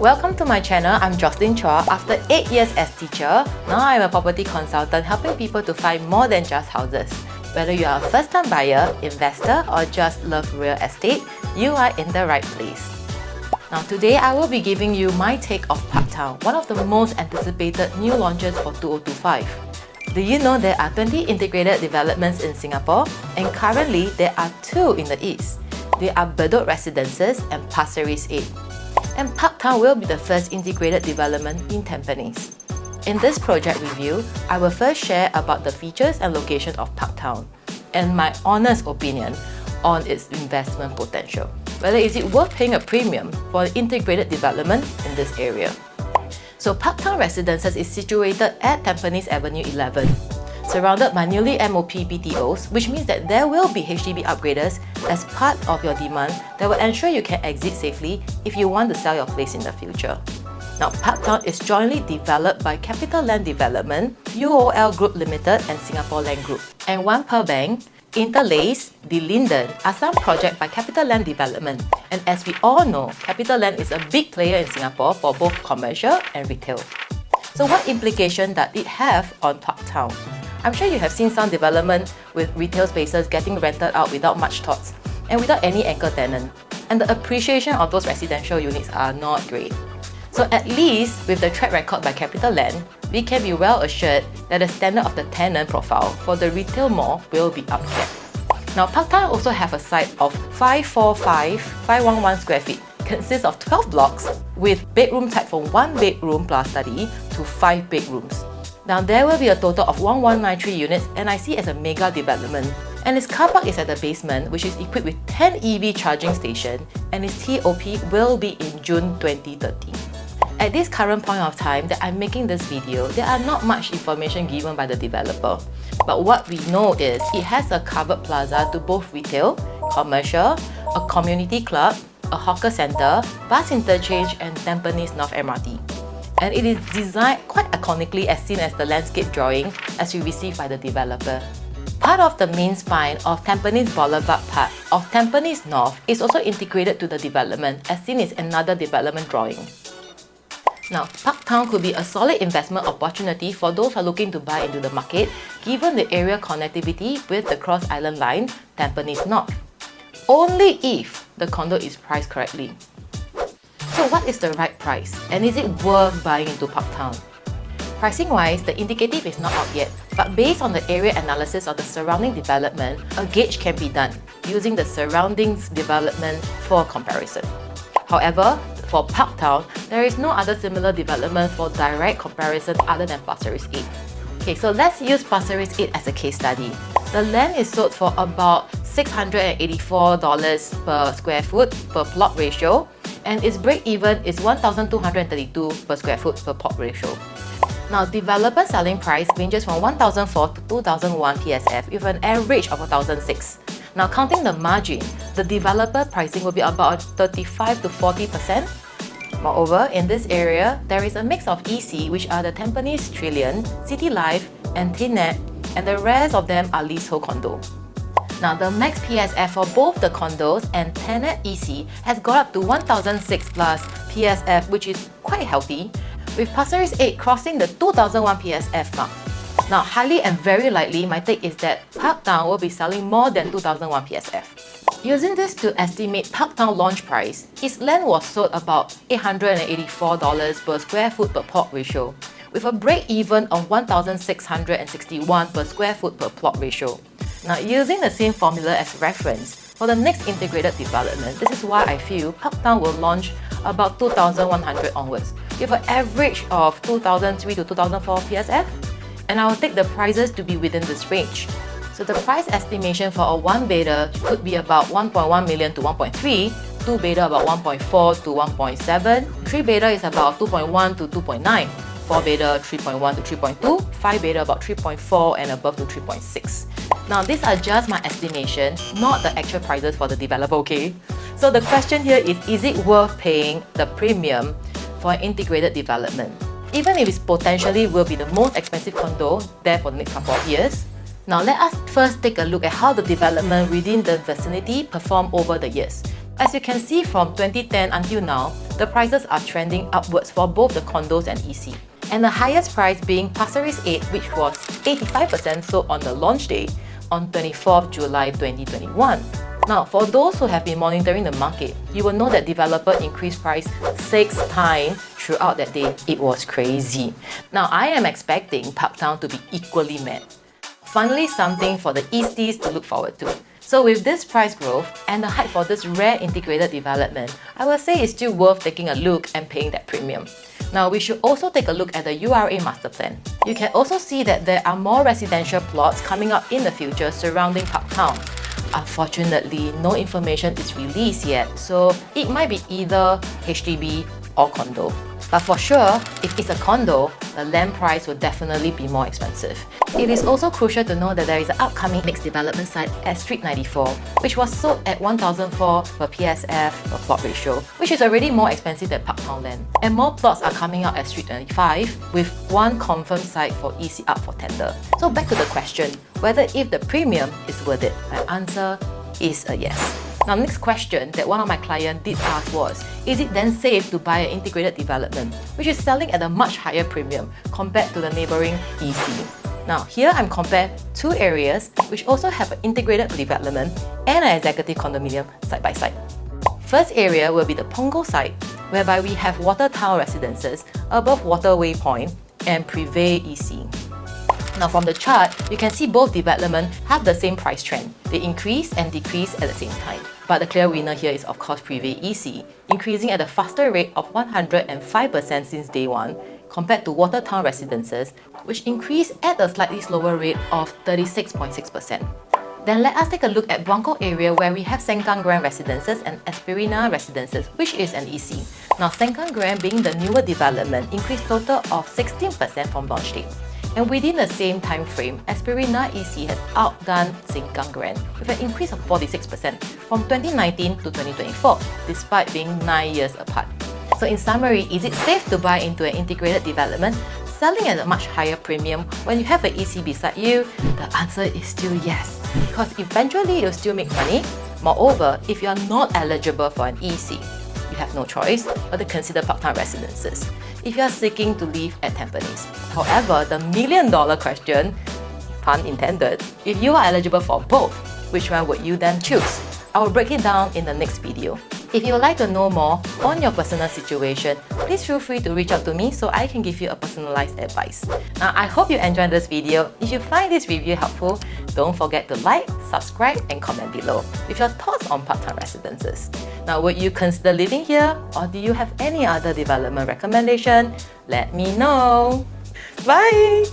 Welcome to my channel. I'm Jocelyn Chua. After 8 years as teacher, now I'm a property consultant helping people to find more than just houses. Whether you are a first-time buyer, investor, or just love real estate, you are in the right place. Now today, I will be giving you my take of Parktown, one of the most anticipated new launches for 2025. Do you know there are 20 integrated developments in Singapore, and currently there are 2 in the east. They are Orchard Residences and Pasir Ris 8. And Parktown will be the first integrated development in Tampines. In this project review, I will first share about the features and location of Parktown and my honest opinion on its investment potential. Whether is it worth paying a premium for an integrated development in this area. So Parktown Residences is situated at Tampines Avenue 11, surrounded by newly MOP BTOs, which means that there will be HDB upgraders as part of your demand that will ensure you can exit safely if you want to sell your place in the future. Now, Parktown is jointly developed by CapitaLand Development, Aurelle Group Limited and Singapore Land Group. And One Per Bank, Interlace, The Linden are some projects by CapitaLand Development. And as we all know, CapitaLand is a big player in Singapore for both commercial and retail. So what implication does it have on Parktown? I'm sure you have seen some development with retail spaces getting rented out without much thoughts and without any anchor tenant. And the appreciation of those residential units are not great. So at least with the track record by CapitaLand, we can be well assured that the standard of the tenant profile for the retail mall will be upkept. Now Parktown also have a site of 511 square feet. Consists of 12 blocks with bedroom type from 1 bedroom plus study to 5 bedrooms. Now there will be a total of 1193 units and I see it as a mega development. And its car park is at the basement, which is equipped with 10 EV charging station, and its TOP will be in June 2030. At this current point of time that I'm making this video, there are not much information given by the developer. But what we know is it has a covered plaza to both retail, commercial, a community club, a hawker centre, bus interchange and Tampines North MRT. And it is designed quite iconically as seen as the landscape drawing as we received by the developer. Part of the main spine of Tampines Boulevard part of Tampines North is also integrated to the development as seen as another development drawing. Now, Parktown could be a solid investment opportunity for those who are looking to buy into the market given the area connectivity with the Cross Island Line, Tampines North. Only if the condo is priced correctly. So what is the right price and is it worth buying into Parktown? Pricing wise, the indicative is not out yet, but based on the area analysis of the surrounding development, a gauge can be done using the surroundings development for comparison. However, for Parktown, there is no other similar development for direct comparison other than Pasir Ris 8. Okay, so let's use Pasir Ris 8 as a case study. The land is sold for about $684 per square foot per plot ratio, and its break-even is $1,232 per square foot per plot ratio. Now, developer selling price ranges from 1,004 to 2,001 PSF with an average of 1,006. Now, counting the margin, the developer pricing will be about 35 to 40%. Moreover, in this area, there is a mix of EC, which are the Tampines Trillion, City Life, and TNET, and the rest of them are leasehold condo. Now, the max PSF for both the condos and tenant EC has got up to 1,006 plus PSF, which is quite healthy, with Pasir Ris 8 crossing the 2,001 PSF mark. Now, highly and very likely, my take is that Parktown will be selling more than 2,001 PSF. Using this to estimate Parktown launch price, its land was sold about $884 per square foot per plot ratio, with a break-even of 1,661 per square foot per plot ratio. Now, using the same formula as reference, for the next integrated development, this is why I feel Parktown will launch about 2,100 onwards, with an average of 2,003 to 2,004 PSF, and I will take the prices to be within this range. So the price estimation for a 1-bedder could be about 1.1 million to 1.3, 2-bedder about 1.4 to 1.7, 3-bedder is about 2.1 to 2.9, 4-bedder 3.1 to 3.2, 5-bedder about 3.4 and above to 3.6. Now these are just my estimation, not the actual prices for the developer, okay? So the question here is it worth paying the premium for an integrated development? Even if it potentially will be the most expensive condo there for the next couple of years. Now let us first take a look at how the development within the vicinity performed over the years. As you can see from 2010 until now, the prices are trending upwards for both the condos and EC. And the highest price being Pasir Ris 8, which was 85% sold on the launch day on 24th July 2021. Now, for those who have been monitoring the market, you will know that developer increased price 6 times throughout that day. It was crazy. Now, I am expecting Parktown to be equally mad. Finally, something for the Easties to look forward to. So with this price growth and the hype for this rare integrated development, I will say it's still worth taking a look and paying that premium. Now, we should also take a look at the URA master plan. You can also see that there are more residential plots coming up in the future surrounding Parktown. Unfortunately, no information is released yet, so it might be either HDB or condo. But for sure, if it's a condo, the land price will definitely be more expensive. It is also crucial to know that there is an upcoming next development site at Street 94, which was sold at 1,004 per PSF per plot ratio, which is already more expensive than Parktown land. And more plots are coming out at Street 95, with one confirmed site for EC up for tender. So back to the question, whether if the premium is worth it, my answer is a yes. Now, next question that one of my clients did ask was, is it then safe to buy an integrated development, which is selling at a much higher premium compared to the neighbouring EC? Now, here I'm comparing two areas which also have an integrated development and an executive condominium side by side. First area will be the Punggol site, whereby we have Parktown Residences above Waterway Point and Privé EC. Now, from the chart, you can see both developments have the same price trend. They increase and decrease at the same time. But the clear winner here is of course Privé EC, increasing at a faster rate of 105% since day one, compared to Parktown Residences, which increased at a slightly slower rate of 36.6%. Then let us take a look at Buangkok area, where we have Sengkang Grand Residences and Espirina Residences, which is an EC. Now, Sengkang Grand being the newer development, increased total of 16% from launch date. And within the same time frame, Espirina EC has outdone Sengkang Grand with an increase of 46% from 2019 to 2024, despite being 9 years apart. So in summary, is it safe to buy into an integrated development selling at a much higher premium when you have an EC beside you? The answer is still yes, because eventually you'll still make money. Moreover, if you are not eligible for an EC, you have no choice but to consider Parktown Residences if you are seeking to live at Tampines. However, the million-dollar question, pun intended, if you are eligible for both, which one would you then choose? I will break it down in the next video. If you would like to know more on your personal situation, please feel free to reach out to me so I can give you a personalized advice. Now, I hope you enjoyed this video. If you find this review helpful, don't forget to like, subscribe and comment below with your thoughts on Parktown Residences. Now, would you consider living here, or do you have any other development recommendation? Let me know. Bye!